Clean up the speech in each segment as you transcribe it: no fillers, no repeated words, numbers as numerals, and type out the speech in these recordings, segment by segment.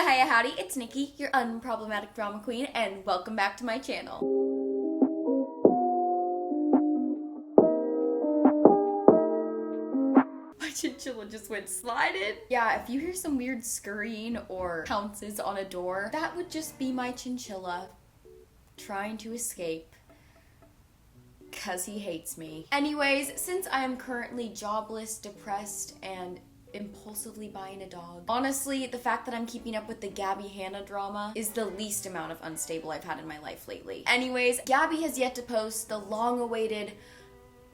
Hiya, howdy, it's Nikki, your unproblematic drama queen, and welcome back to my channel. My chinchilla just went sliding. Yeah, if you hear some weird scurrying or pounces on a door, that would just be my chinchilla trying to escape. Cause he hates me. Anyways, since I am currently jobless, depressed, and impulsively buying a dog, honestly, the fact that I'm keeping up with the Gabbie Hanna drama is the least amount of unstable I've had in my life lately. Anyways, Gabby has yet to post the long-awaited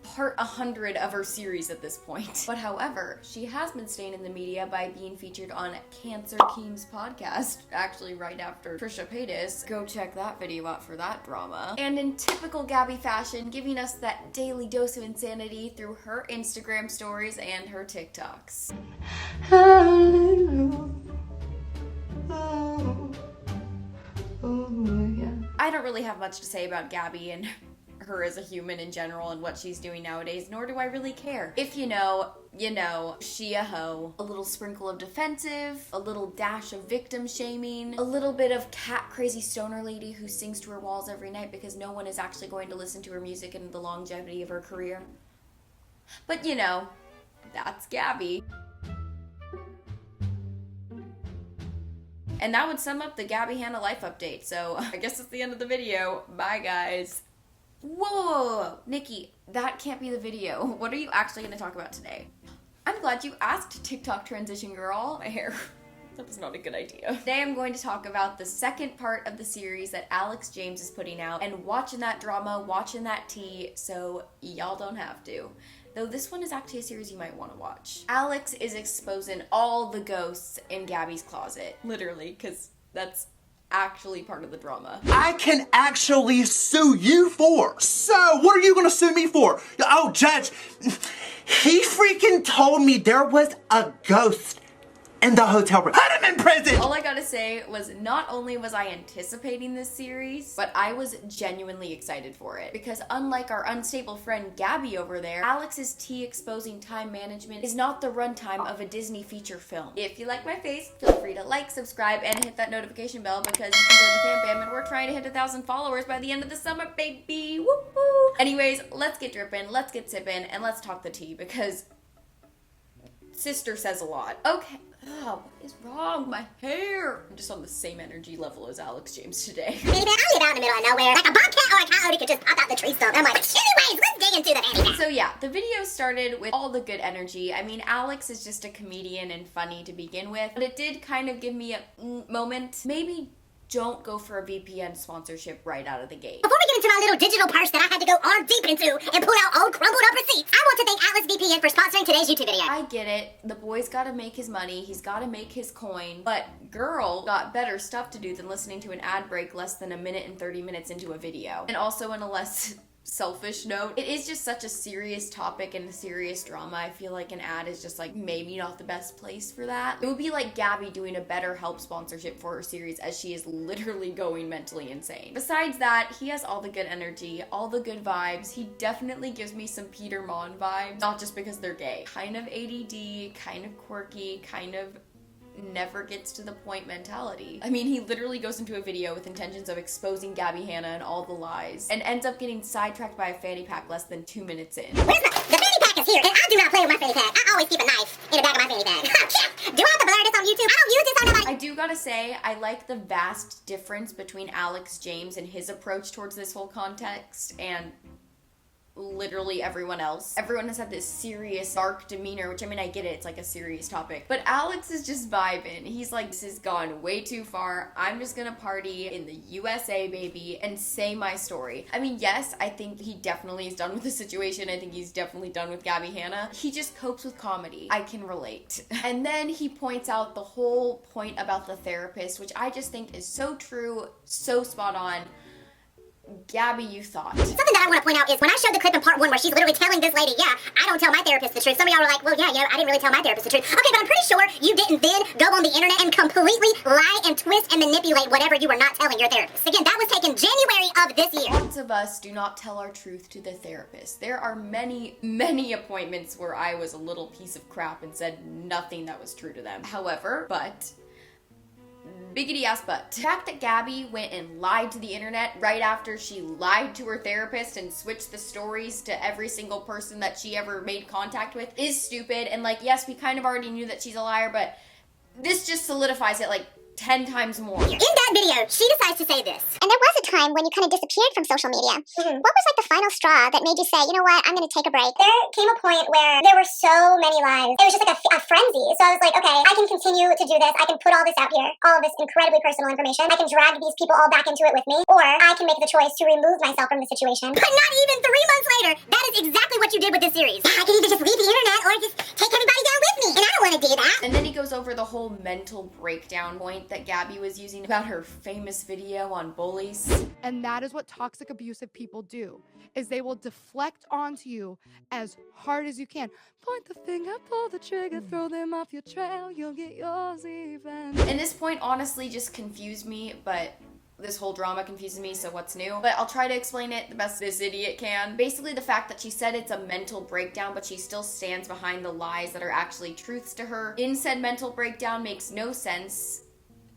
part 100 of her series at this point. But however, she has been staying in the media by being featured on Cancer Keem's podcast, actually right after Trisha Paytas. Go check that video out for that drama. And in typical Gabby fashion, giving us that daily dose of insanity through her Instagram stories and her TikToks. I don't really have much to say about Gabby and her as a human in general and what she's doing nowadays, nor do I really care. If you know, you know, she a hoe. A little sprinkle of defensive, a little dash of victim shaming, a little bit of cat crazy stoner lady who sings to her walls every night because no one is actually going to listen to her music and the longevity of her career. But you know, that's Gabby. And that would sum up the Gabbie Hanna life update, so I guess that's the end of the video. Bye guys. Whoa, Nikki, that can't be the video. What are you actually going to talk about today? I'm glad you asked, TikTok transition girl. My hair, that was not a good idea. Today I'm going to talk about the second part of the series that Alex James is putting out, and watching that drama, watching that tea, so y'all don't have to. Though this one is actually a series you might want to watch. Alex is exposing all the ghosts in Gabby's closet. Literally, because that's actually part of the drama. I can actually sue you for. So, what are you gonna sue me for? Oh, Judge, he freaking told me there was a ghost in the hotel room. Put him in prison! All I gotta say was not only was I anticipating this series, but I was genuinely excited for it. Because unlike our unstable friend Gabby over there, Alex's tea exposing time management is not the runtime of a Disney feature film. If you like my face, feel free to like, subscribe, and hit that notification bell because you can join the fan bam and we're trying to hit 1,000 followers by the end of the summer, baby. Whoop woo! Anyways, let's get dripping, let's get sipping, and let's talk the tea because sister says a lot. Okay. Oh, what is wrong? My hair. I'm just on the same energy level as Alex James today. Baby, I live out in the middle of nowhere. Like a bobcat or a coyote could just pop out the tree stump. I'm like, anyways, let's dig into the fanny pack. So yeah, the video started with all the good energy. I mean, Alex is just a comedian and funny to begin with, but it did kind of give me a moment. Maybe don't go for a VPN sponsorship right out of the gate. Before we get into my little digital purse that I had to go arm deep into and pull out old crumbled up receipts, I want to thank Atlas VPN for sponsoring today's YouTube video. I get it. The boy's gotta make his money. He's gotta make his coin. But girl got better stuff to do than listening to an ad break less than a minute and 30 minutes into a video. And also in a less selfish note, it is just such a serious topic and a serious drama. I feel like an ad is just like maybe not the best place for that. It would be like Gabby doing a BetterHelp sponsorship for her series as she is literally going mentally insane. Besides that, he has all the good energy, all the good vibes. He definitely gives me some Peter Mon vibes, not just because they're gay. Kind of ADD, kind of quirky, kind of never gets to the point mentality. I mean, he literally goes into a video with intentions of exposing Gabbie Hanna and all the lies, and ends up getting sidetracked by a fanny pack less than 2 minutes in. Where's the fanny pack is here, and I do not play with my fanny pack. I always keep a knife in the back of my fanny pack. Do I have to blur this on YouTube? I don't use this on nobody. I do gotta say, I like the vast difference between Alex James and his approach towards this whole context and literally everyone else. Everyone has had this serious, dark demeanor, which I mean, I get it, it's like a serious topic. But Alex is just vibing. He's like, this has gone way too far. I'm just gonna party in the USA, baby, and say my story. I mean, yes, I think he definitely is done with the situation. I think he's definitely done with Gabbie Hanna. He just copes with comedy. I can relate. And then he points out the whole point about the therapist, which I just think is so true, so spot on. Gabby, you thought. Something that I want to point out is when I showed the clip in part 1 where she's literally telling this lady, yeah, I don't tell my therapist the truth. Some of y'all were like, well, yeah, I didn't really tell my therapist the truth. Okay, but I'm pretty sure you didn't then go on the internet and completely lie and twist and manipulate whatever you were not telling your therapist. Again, that was taken January of this year. Lots of us do not tell our truth to the therapist. There are many, many appointments where I was a little piece of crap and said nothing that was true to them. However, but biggity ass butt. The fact that Gabby went and lied to the internet right after she lied to her therapist and switched the stories to every single person that she ever made contact with is stupid. And like, yes, we kind of already knew that she's a liar, but this just solidifies it like 10 times more. In that video, she decides to say this. And there was a time when you kind of disappeared from social media. What was like the final straw that made you say, you know what, I'm going to take a break? There came a point where there were so many lies. It was just like a frenzy. So I was like, okay, I can continue to do this. I can put all this out here, all of this incredibly personal information. I can drag these people all back into it with me, or I can make the choice to remove myself from the situation. But not even 3 months later, that is exactly what you did with this series. I can either just leave the internet or just take everybody down with me. And I don't want to do that. And then he goes over the whole mental breakdown point that Gabby was using about her famous video on bullies. And that is what toxic abusive people do, is they will deflect onto you as hard as you can. Point the finger, pull the trigger, throw them off your trail, you'll get yours even. And this point honestly just confused me, but this whole drama confuses me, so what's new? But I'll try to explain it the best this idiot can. Basically, the fact that she said it's a mental breakdown, but she still stands behind the lies that are actually truths to her in said mental breakdown makes no sense,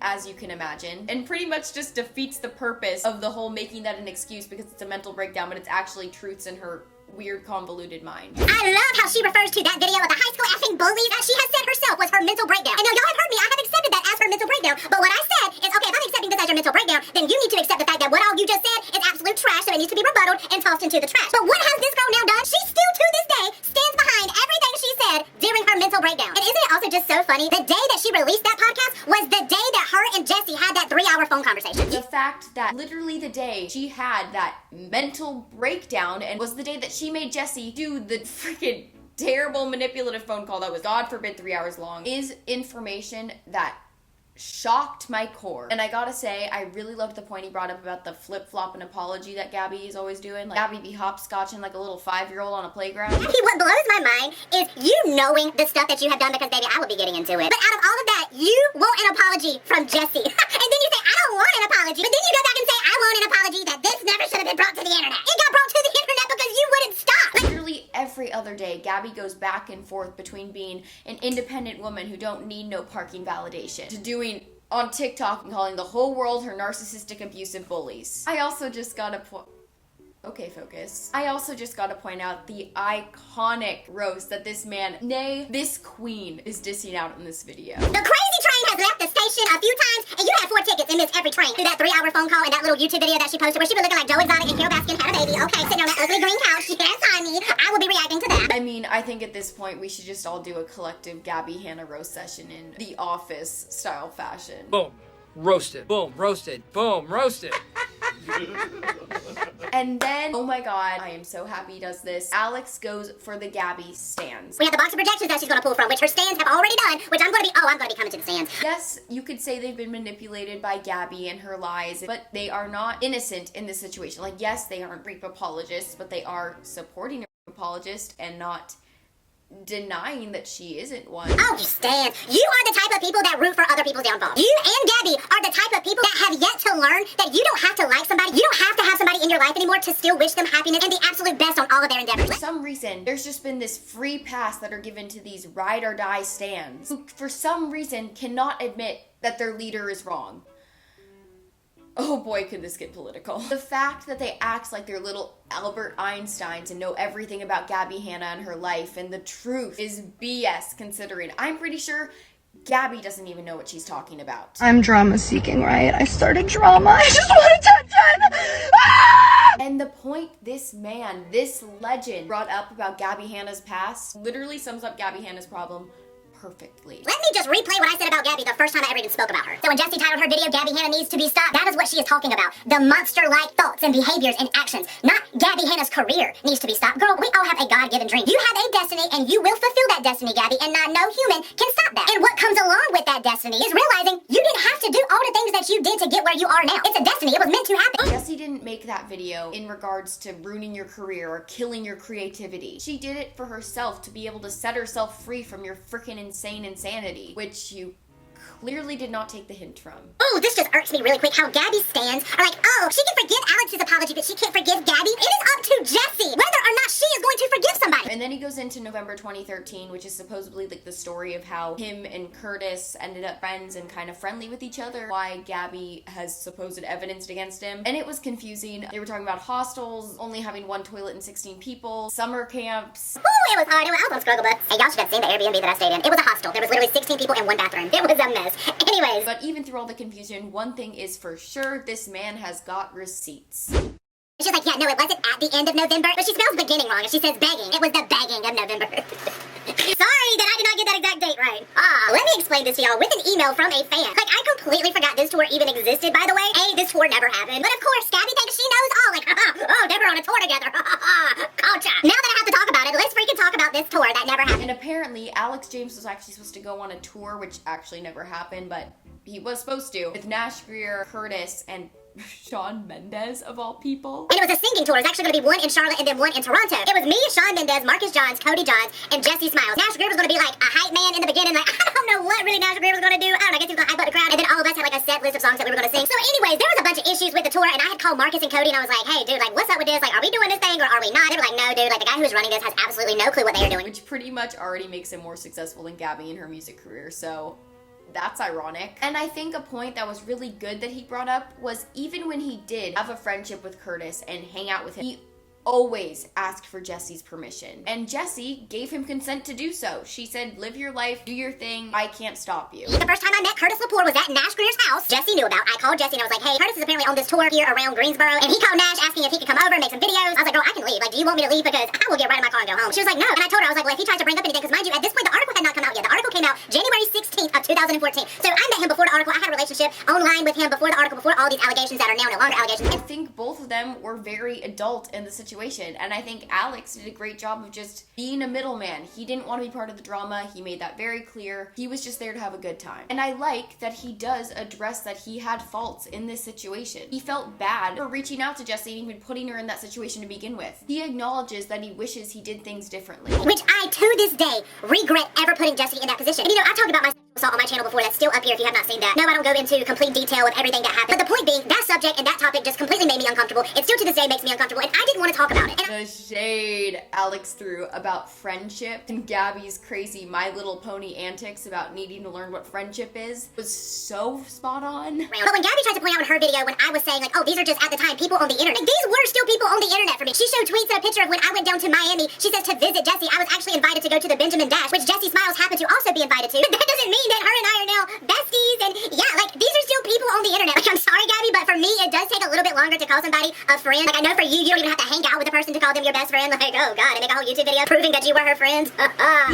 as you can imagine, and pretty much just defeats the purpose of the whole making that an excuse because it's a mental breakdown, but it's actually truths in her weird, convoluted mind. I love how she refers to that video of the high school effing bullies that she has said herself was her mental breakdown. And now y'all have heard me, I have accepted that as her mental breakdown. But what I said is, okay, if I'm accepting this as your mental breakdown, then you need to accept the fact that what all you just said is absolute trash, so it needs to be rebutted and tossed into the trash. But what has this girl now done? She still, to this day, stands behind everything she said during her mental breakdown. And isn't it also just so funny? The day that she released that podcast was the day that her and Jesse had that 3-hour phone conversation. The fact that literally the day she had that mental breakdown and was the day that she made Jesse do the freaking terrible manipulative phone call that was, God forbid, 3 hours long is information that shocked my core. And I gotta say, I really loved the point he brought up about the flip-flop and apology that Gabby is always doing. Like, Gabby be hopscotching like a little 5-year-old on a playground. See, what blows my mind is you knowing the stuff that you have done, because baby, I would be getting into it. But out of all of that, you want an apology from Jesse. And then you say, I don't want an apology. But then you go back and say, I want an apology that this never should have been brought to the internet. It got brought to the internet because you wouldn't stop. Literally every other day, Gabby goes back and forth between being an independent woman who don't need no parking validation to doing on TikTok and calling the whole world her narcissistic, abusive bullies. I also just gotta okay, focus. I also just gotta point out the iconic roast that this man, nay, this queen, is dissing out in this video. The crazy train has left the station a few times, and you had 4 tickets and missed every train through that 3-hour phone call and that little YouTube video that she posted where she was looking like Joe Exotic and Carol Baskin had a baby. Okay, sitting on that ugly green couch. Yes, honey, I will be reacting to that. I mean, I think at this point we should just all do a collective Gabbie Hanna roast session in The Office style fashion. Boom, roasted. Boom, roasted. Boom, roasted. And then, oh my god, I am so happy he does this. Alex goes for the Gabby stands. We have the box of projections that she's gonna pull from, which her stands have already done, which I'm gonna be coming to the stands. Yes, you could say they've been manipulated by Gabby and her lies, but they are not innocent in this situation. Like, yes, they aren't rape apologists, but they are supporting a rape apologist and not denying that she isn't one. Oh, you stand. You are the type of people that root for other people's downfall. You and Gabby are the type of people that have yet to learn that you don't have to like somebody, you don't have to have somebody in your life anymore to still wish them happiness and the absolute best on all of their endeavors. For some reason, there's just been this free pass that are given to these ride or die stands who, for some reason, cannot admit that their leader is wrong. Oh boy, could this get political. The fact that they act like they're little Albert Einsteins and know everything about Gabbie Hanna and her life, and the truth is BS considering I'm pretty sure Gabby doesn't even know what she's talking about. I'm drama seeking, right? I started drama. I just want attention. Ah! And the point this man, this legend, brought up about Gabbie Hanna's past literally sums up Gabbie Hanna's problem perfectly. Let me just replay what I said about Gabby the first time I ever even spoke about her. So when Jessie titled her video, Gabbie Hanna Needs to Be Stopped, that is what she is talking about. The monster-like thoughts and behaviors and actions. Not Gabbie Hanna's career needs to be stopped. Girl, we all have a God-given dream. You have a destiny and you will fulfill that destiny, Gabby, and not no human can stop that. And what comes along with that destiny is realizing you didn't have to do all the things that you did to get where you are now. It's a destiny. It was meant to happen. Jessie didn't make that video in regards to ruining your career or killing your creativity. She did it for herself to be able to set herself free from your freaking insane insanity, which you clearly did not take the hint from. Oh, this just irks me really quick how Gabby stands are like, oh, she can forgive Alex's apology, but she can't forgive Gabby. It is up to Jessie whether or not she is going to forgive somebody. And then he goes into November 2013, which is supposedly like the story of how him and Curtis ended up friends and kind of friendly with each other, why Gabby has supposed evidence against him. And it was confusing. They were talking about hostels, only having one toilet and 16 people, summer camps. Ooh, it was hard. I was on struggle bus. Hey, y'all should have seen the Airbnb that I stayed in. It was a hostel. There was literally 16 people in one bathroom. It was a mess. Anyways. But even through all the confusion, one thing is for sure, this man has got receipts. She's like, yeah, no, it wasn't at the end of November, but she spells beginning wrong, and she says begging. It was the begging of November. Sorry that I did not get that exact date right. Let me explain this to y'all with an email from a fan. Like, I completely forgot this tour even existed, by the way. This tour never happened. But of course, Gabby thinks she knows all. Like, oh, they were on a tour together. Gotcha. Now that I have to talk about it, let's freaking talk about this tour that never happened. And apparently, Alex James was actually supposed to go on a tour, which actually never happened, but he was supposed to, with Nash Greer, Curtis, and Shawn Mendes, of all people. And it was a singing tour. It was actually going to be one in Charlotte and then one in Toronto. It was me, Shawn Mendes, Marcus Johns, Cody Johns, and Jesse Smiles. Nash Greer was going to be like a hype man in the beginning. Like, I don't know what really Nash Greer was going to do. I don't know. I guess he was going to hype up the crowd. And then all of us had like a set list of songs that we were going to sing. So anyways, there was a bunch of issues with the tour, and I had called Marcus and Cody, and I was like, hey, dude, like, what's up with this? Like, are we doing this thing or are we not? They were like, no, dude. Like, the guy who's running this has absolutely no clue what they are doing. Which pretty much already makes him more successful than Gabby in her music career, so that's ironic. And I think a point that was really good that he brought up was even when he did have a friendship with Curtis and hang out with him, he always asked for Jesse's permission. And Jessie gave him consent to do so. She said, live your life, do your thing, I can't stop you. The first time I met Curtis Lepore was at Nash Greer's house. Jessie knew about. I called Jessie and I was like, hey, Curtis is apparently on this tour here around Greensboro. And he called Nash asking if he could come over and make some videos. I was like, girl, I can leave. Like, do you want me to leave? Because I will get right in my car and go home. She was like, no. And I told her, I was like, well, if he tries to bring up anything, because mind you, at this point, the article had not come out yet. The article came out January 16th of 2014. So I met him before the article. I had a relationship online with him before the article, before all these allegations that are now no longer allegations. I think both of them were very adult in the situation. And I think Alex did a great job of just being a middleman. He didn't want to be part of the drama. He made that very clear. He was just there to have a good time. And I like that he does address that he had faults in this situation. He felt bad for reaching out to Jessie and even putting her in that situation to begin with. He acknowledges that he wishes he did things differently. Which I, to this day, regret ever putting Jessie in that position. And you know, I talked about my assault on my channel before. That's still up here if you have not seen that. No, I don't go into complete detail of everything that happened. But the point being, that subject and that topic just completely made me uncomfortable. It still to this day makes me uncomfortable, and I didn't want to talk about it. The shade Alex threw about friendship and Gabby's crazy My Little Pony antics about needing to learn what friendship is was so spot on. But when Gabby tried to point out in her video when I was saying like, oh, these are just at the time people on the internet. These were still people on the internet for me. She showed tweets and a picture of when I went down to Miami. She says to visit Jessie. I was actually invited to go to the Benjamin Dash, which Jessie Smiles happened to also be invited to. But that doesn't mean that her and I are now besties, and yeah, like, these are still people on the internet. Like, I'm sorry, Gabby, but for me, it does take a little bit longer to call somebody a friend. Like, I know for you, you don't even have to hang out with a person to call them your best friend. Like, oh god, and make a whole YouTube video proving that you were her friends.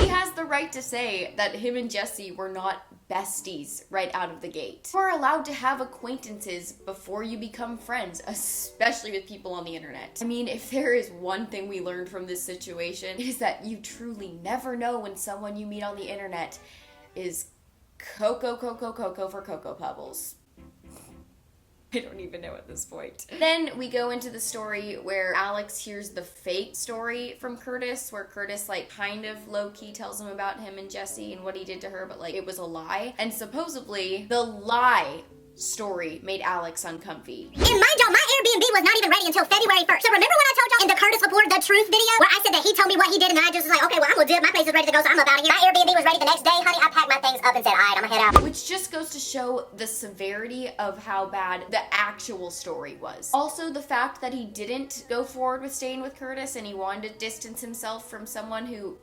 He has the right to say that him and Jessie were not besties right out of the gate. You are allowed to have acquaintances before you become friends, especially with people on the internet. I mean, if there is one thing we learned from this situation, it is that you truly never know when someone you meet on the internet is Coco for Cocoa Pebbles. I don't even know at this point. Then we go into the story where Alex hears the fake story from Curtis, where Curtis like kind of low-key tells him about him and Jessie and what he did to her, but like it was a lie. And supposedly the lie story made Alex uncomfy. And mind y'all, my Airbnb was not even ready until February 1st. So remember when I told y'all in the Curtis Lepore The Truth video where I said that he told me what he did and then I just was like, okay, well, I'm gonna do it. My place is ready to go, so I'm up out of here. My Airbnb was ready the next day, honey. I packed my things up and said, all right, I'm gonna head out. Which just goes to show the severity of how bad the actual story was. Also, the fact that he didn't go forward with staying with Curtis and he wanted to distance himself from someone who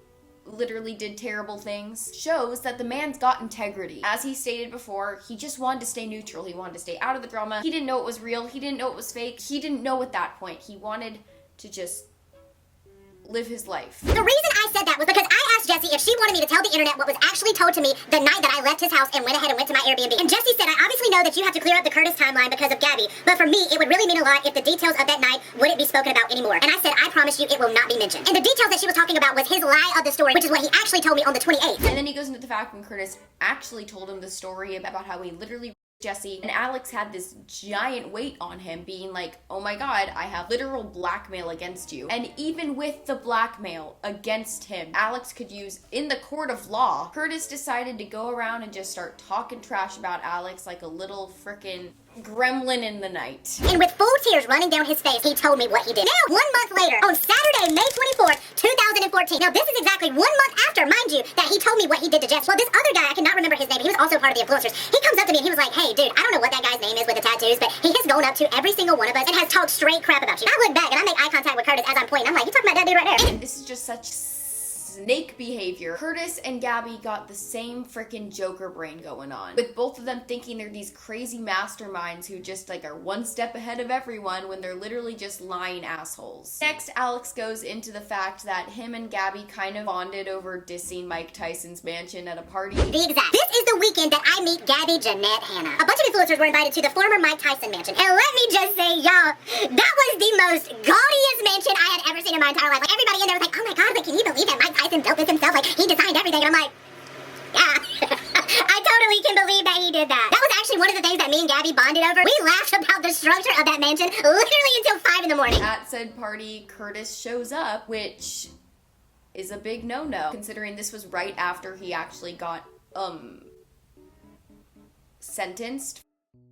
literally did terrible things shows that the man's got integrity. As he stated before, he just wanted to stay neutral. He wanted to stay out of the drama. He didn't know it was real. He didn't know it was fake. He didn't know at that point. He wanted to just live his life. The reason I said that was because I asked Jessie if she wanted me to tell the internet what was actually told to me the night that I left his house and went ahead and went to my Airbnb. And Jessie said, I obviously know that you have to clear up the Curtis timeline because of Gabby, but for me, it would really mean a lot if the details of that night wouldn't be spoken about anymore. And I said, I promise you, it will not be mentioned. And the details that she was talking about was his lie of the story, which is what he actually told me on the 28th. And then he goes into the fact when Curtis actually told him the story about how he literally Jesse, and Alex had this giant weight on him, being like, oh my god, I have literal blackmail against you. And even with the blackmail against him, Alex could use in the court of law, Curtis decided to go around and just start talking trash about Alex like a little frickin' gremlin in the night. And with full tears running down his face, he told me what he did. Now, 1 month later, on Saturday, May 24th, 2014. Now, this is exactly 1 month after, mind you, that he told me what he did to Jess. Well, this other guy, I cannot remember his name, but he was also part of the influencers. He comes up to me and he was like, hey, dude, I don't know what that guy's name is with the tattoos, but he has gone up to every single one of us and has talked straight crap about you. I look back and I make eye contact with Curtis as I'm pointing. I'm like, you talking about that dude right there? And this is just such snake behavior. Curtis and Gabby got the same freaking Joker brain going on, with both of them thinking they're these crazy masterminds who just like are one step ahead of everyone when they're literally just lying assholes. Next, Alex goes into the fact that him and Gabby kind of bonded over dissing Mike Tyson's mansion at a party. The exact. This is the weekend that I meet Gabbie Hanna. A bunch of influencers were invited to the former Mike Tyson mansion, and let me just say, y'all, that was the most gaudiest mansion I had ever seen in my entire life. Like, everybody in there was like, oh my god, like, can you believe that Mike Tyson built this himself? Like, he designed everything. And I'm like, yeah. I totally can believe that he did that. That was actually one of the things that me and Gabby bonded over. We laughed about the structure of that mansion literally until 5 in the morning. At said party, Curtis shows up, which is a big no-no, considering this was right after he actually got, sentenced.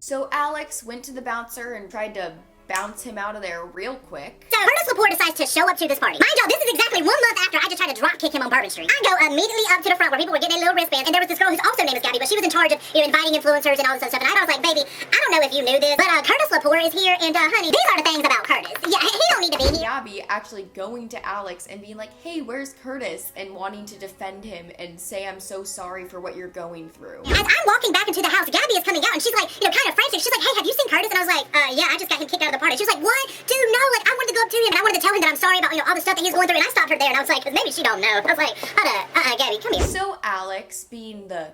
So Alex went to the bouncer and tried to bounce him out of there real quick. So Curtis Lepore decides to show up to this party. Mind y'all, this is exactly 1 month after I just tried to drop kick him on Bourbon Street. I go immediately up to the front where people were getting their little wristbands, and there was this girl whose also name is Gabby, but she was in charge of, inviting influencers and all this other stuff. And I was like, baby, I don't know if you knew this, but Curtis Lepore is here, and honey, these are the things about Curtis. Yeah, he don't need to be here. Gabby actually going to Alex and being like, hey, where's Curtis? And wanting to defend him and say, I'm so sorry for what you're going through. As I'm walking back into the house, Gabby is coming out, and she's like, kind of frantic. She's like, hey, have you seen Curtis? And I was like, yeah, I just got him kicked out of the party. She was like, what? Dude, no, like, I wanted to go up to him, and I wanted to tell him that I'm sorry about, all the stuff that he's going through, and I stopped her there, and I was like, because maybe she don't know. I was like, Gabby, come here. So Alex, being the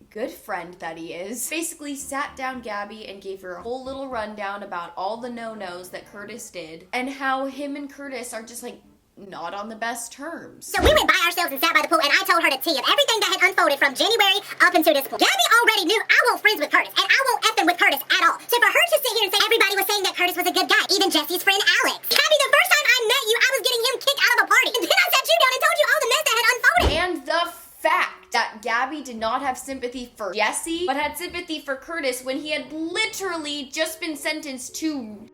good friend that he is, basically sat down Gabby and gave her a whole little rundown about all the no-nos that Curtis did, and how him and Curtis are just, like, not on the best terms. So we went by ourselves and sat by the pool, and I told her to tee of everything that had unfolded from January up until this point. Gabby already knew I won't friends with Curtis, and I won't effing with Curtis at all. So for her to sit here and say everybody was saying that Curtis was a good guy, even Jesse's friend Alex. Gabby, the first time I met you, I was getting him kicked out of a party, and then I sat you down and told you all the mess that had unfolded. And the fact that Gabby did not have sympathy for Jesse, but had sympathy for Curtis when he had literally just been sentenced to,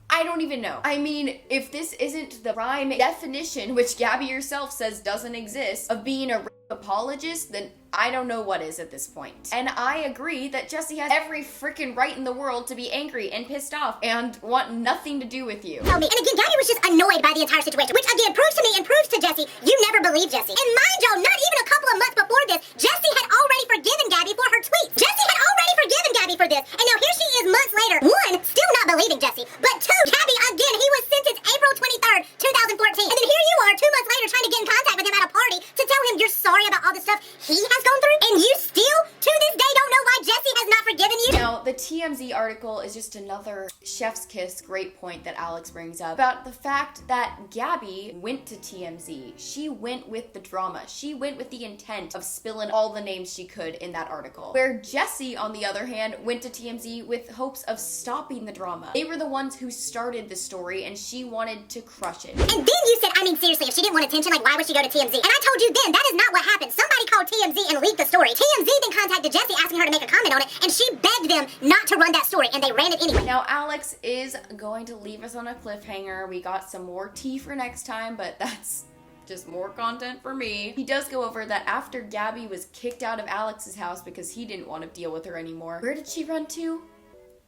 I don't even know. I mean, if this isn't the prime definition, which Gabby herself says doesn't exist, of being a rape apologist, then I don't know what is at this point. And I agree that Jesse has every freaking right in the world to be angry and pissed off and want nothing to do with you. Tell me. And again, Gabby was just annoyed by the entire situation, which again proves to me and proves to Jesse, you never believed Jesse. And mind y'all, not even a couple of months before this, Jesse had already forgiven Gabby for her tweets. Jesse had already forgiven Gabby for this. And now here she is months later, 1, still not believing Jesse, but 2, Gabby again, he was sentenced April 23rd, 2014. And then here you are 2 months later trying to get in contact with him at a party to tell him you're sorry about all the stuff he has gone through, and you still, to this day, don't know why Jesse has not forgiven you? Now, the TMZ article is just another chef's kiss great point that Alex brings up about the fact that Gabby went to TMZ. She went with the drama. She went with the intent of spilling all the names she could in that article. Where Jesse, on the other hand, went to TMZ with hopes of stopping the drama. They were the ones who started the story, and she wanted to crush it. And then you said, I mean, seriously, if she didn't want attention, like, why would she go to TMZ? And I told you then, that is not what happened. Somebody called TMZ and leaked the story. TMZ then contacted Jesse asking her to make a comment on it, and she begged them not to run that story, and they ran it anyway. Now, Alex is going to leave us on a cliffhanger. We got some more tea for next time, but that's just more content for me. He does go over that after Gabby was kicked out of Alex's house because he didn't want to deal with her anymore. Where did she run to?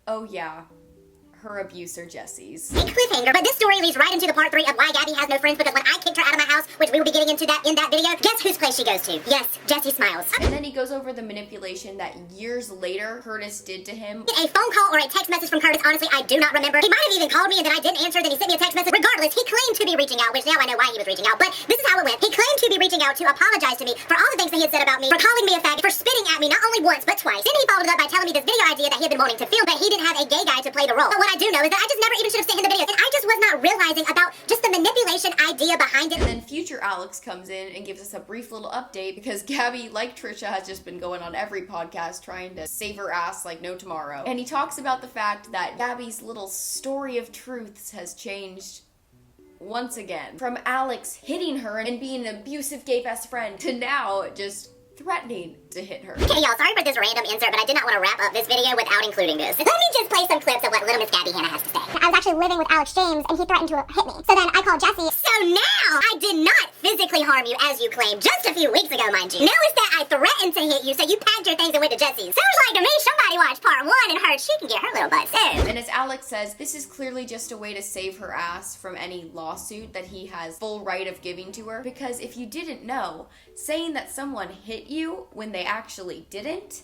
Oh yeah, her abuser Jesse's. A cliffhanger, but this story leads right into the part 3 of why Gabby has no friends, because when I kicked her out of my house, which we will be getting into that in that video, guess whose place she goes to? Yes, Jesse smiles. And then he goes over the manipulation that years later Curtis did to him. A phone call or a text message from Curtis, honestly, I do not remember. He might have even called me and then I didn't answer, then he sent me a text message. Regardless, he claimed to be reaching out, which now I know why he was reaching out, but this is how it went. He claimed to be reaching out to apologize to me for all the things that he had said about me, for calling me a faggot, for spitting at me not only once, but twice. Then he followed it up by telling me this video idea that he had been wanting to film, but he didn't have a gay guy to play the role. But what I I do know is that I just never even should have seen in the video, and I just was not realizing about just the manipulation idea behind it. And then future Alex comes in and gives us a brief little update because Gabby, like Trisha, has just been going on every podcast trying to save her ass like no tomorrow. And he talks about the fact that Gabby's little story of truths has changed once again. From Alex hitting her and being an abusive gay best friend to now just threatening to hit her. Okay, y'all, sorry for this random insert, but I did not want to wrap up this video without including this. Let me just play some clips of what little Miss Gabbie Hanna has to say. I was actually living with Alex James, and he threatened to hit me. So then I called Jesse. So now, I did not physically harm you as you claimed just a few weeks ago, mind you. Now it's that I threatened to hit you, so you packed your things and went to Jesse's. Sounds like to me somebody watched part 1 and heard she can get her little butt soon. And as Alex says, this is clearly just a way to save her ass from any lawsuit that he has full right of giving to her. Because if you didn't know, saying that someone hit you when they actually didn't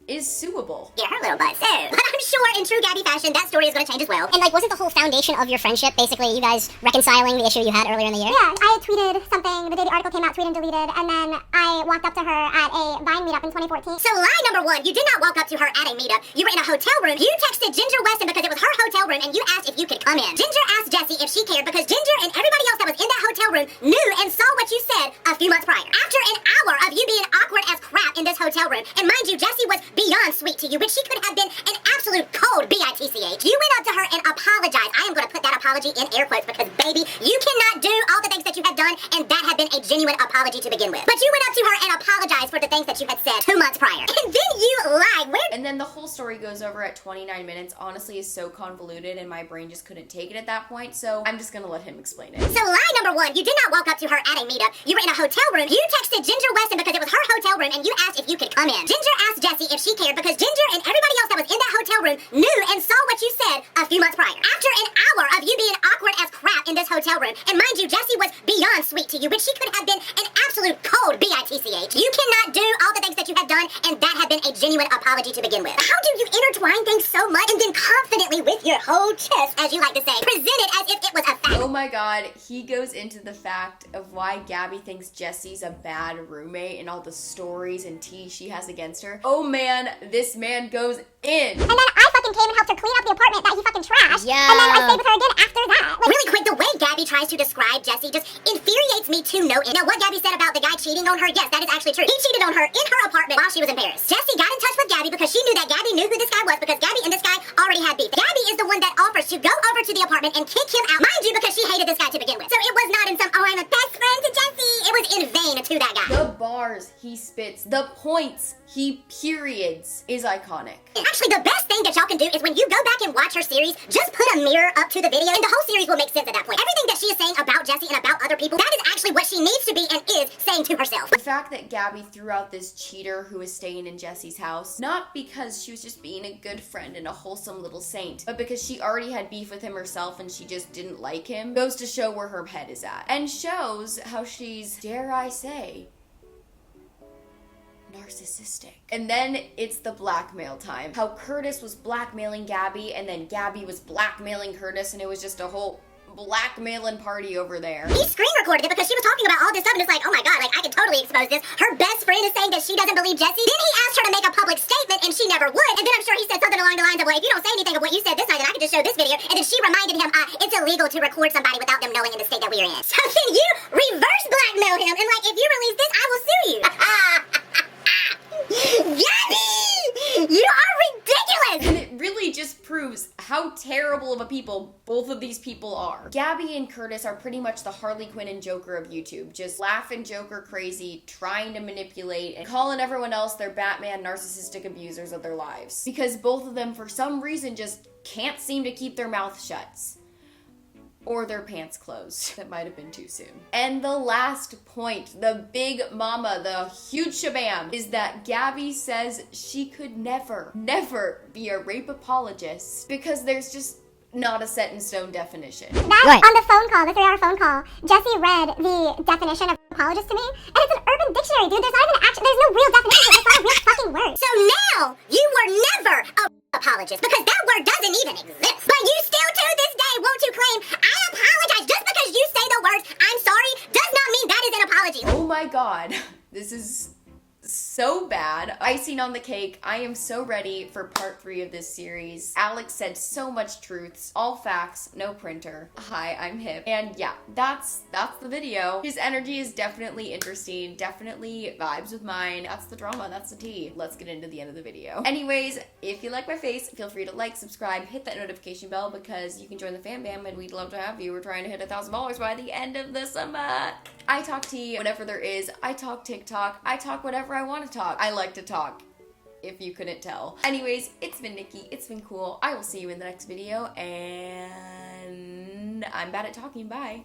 is suable. Get her little butt soon. But I'm sure in true Gabby fashion, that story is going to change as well. And like, wasn't the whole foundation of your friendship basically you guys reconciling the issue you had earlier in the year? Yeah, I had tweeted something the day the article came out, tweeted and deleted, and then I walked up to her at a Vine meetup in 2014. So lie number 1, you did not walk up to her at a meetup. You were in a hotel room. You texted Ginger Weston because it was her hotel room, and you asked if you could come in. Ginger asked Jessie if she cared because Ginger and everybody else that was in that hotel room knew and saw what you said a few months prior. After an hour of you being awkward as crap in this hotel room, and mind you, Jessie was beyond sweet to you, but she could have been an absolute cold bitch. You went up to her and apologized. I am going to put that apology in air quotes because, baby, you cannot do all the things that you have done, and that had been a genuine apology to begin with. But you went up to her and apologized for the things that you had said 2 months prior. And then you lied. And then the whole story goes over at 29 minutes. Honestly, is so convoluted, and my brain just couldn't take it at that point, so I'm just gonna let him explain it. So lie number 1, you did not walk up to her at a meetup. You were in a hotel room. You texted Ginger Weston because it was her hotel room, and you asked if you could come in. Ginger asked Jessie if she cared because Ginger and everybody else that was in that hotel room knew and saw what you said a few months prior. After an hour of you being awkward as crap in this hotel room, and mind you, Jessie was beyond sweet to you, but she could have been an absolute cold bitch. You cannot do all the things that you have done, and that had been a genuine apology to begin with. How do you intertwine things so much and then confidently with your whole chest, as you like to say, present it as if it was a fact? Oh my god, he goes into the fact of why Gabby thinks Jesse's a bad roommate and all the stories and tea she has against her. Oh man, this man goes in. And then I fucking came and helped her clean up the apartment that he fucking trashed. Yeah. And then I stayed with her again after that. Like, Really quick, the way Gabby tries to describe Jessie just infuriates me to no end. Now, what Gabby said about the guy cheating on her, yes, that is actually true. He cheated on her in her apartment while she was in Paris. Jessie got in touch with Gabby because she knew that Gabby knew who this guy was because Gabby and this guy already had beef. Gabby is the one that offers to go over to the apartment and kick him out, mind you, because she hated this guy to begin with. So it was not in some, oh, I'm a best friend to Jessie. It was in vain to that guy. The bars he spits, the points he periods is iconic. Actually, the best thing that y'all can do is when you go back and watch her series, just put a mirror up to the video, and the whole series will make sense at that point. Everything that she is saying about Jessie and about other people, that is actually what she needs to be and is saying to herself. The fact that Gabby threw out this cheater who was staying in Jesse's house, not because she was just being a good friend and a wholesome little saint, but because she already had beef with him herself and she just didn't like him, goes to show where her head is at. And shows how she's, dare I say, narcissistic. And then it's the blackmail time. How Curtis was blackmailing Gabby and then Gabby was blackmailing Curtis, and it was just a whole blackmailing party over there. He screen recorded it because she was talking about all this stuff and it's like, oh my god, like I can totally expose this. Her best friend is saying that she doesn't believe Jessie. Then he asked her to make a public statement and she never would. And then I'm sure he said something along the lines of, well, if you don't say anything of what you said this night, then I can just show this video. And then she reminded him, it's illegal to record somebody without them knowing in the state that we are in. So then you reverse blackmail him and like, if you release this, I will sue you. Gabby! You are ridiculous! And it really just proves how terrible of a people both of these people are. Gabby and Curtis are pretty much the Harley Quinn and Joker of YouTube. Just laughing Joker crazy, trying to manipulate, and calling everyone else their Batman narcissistic abusers of their lives. Because both of them, for some reason, just can't seem to keep their mouth shut. Or their pants closed. That might have been too soon. And the last point, the big mama, the huge shabam, is that Gabby says she could never be a rape apologist because there's just not a set in stone definition. That, on the phone call, the 3-hour phone call, Jessie read the definition of apologist to me, and it's an urban dictionary, dude. There's not even there's no real definition. It's not a real fucking word. So now, you were never a apologist because that word doesn't even exist. But you still to this day want to claim, I apologize. Just because you say the words, I'm sorry, does not mean that is an apology. Oh my god. This is so bad. Icing on the cake, I am so ready for part 3 of this series. Alex said so much truths, all facts, no printer. Hi, I'm hip. And yeah, that's the video. His energy is definitely interesting, definitely vibes with mine. That's the drama, that's the tea. Let's get into the end of the video. Anyways, if you like my face, feel free to like, subscribe, hit that notification bell because you can join the fan bam and we'd love to have you. We're trying to hit $1,000 by the end of the summer. I talk tea whenever there is. I talk TikTok. I talk whatever I want to talk. I like to talk, if you couldn't tell. Anyways, it's been Nikki. It's been cool. I will see you in the next video, and I'm bad at talking. Bye.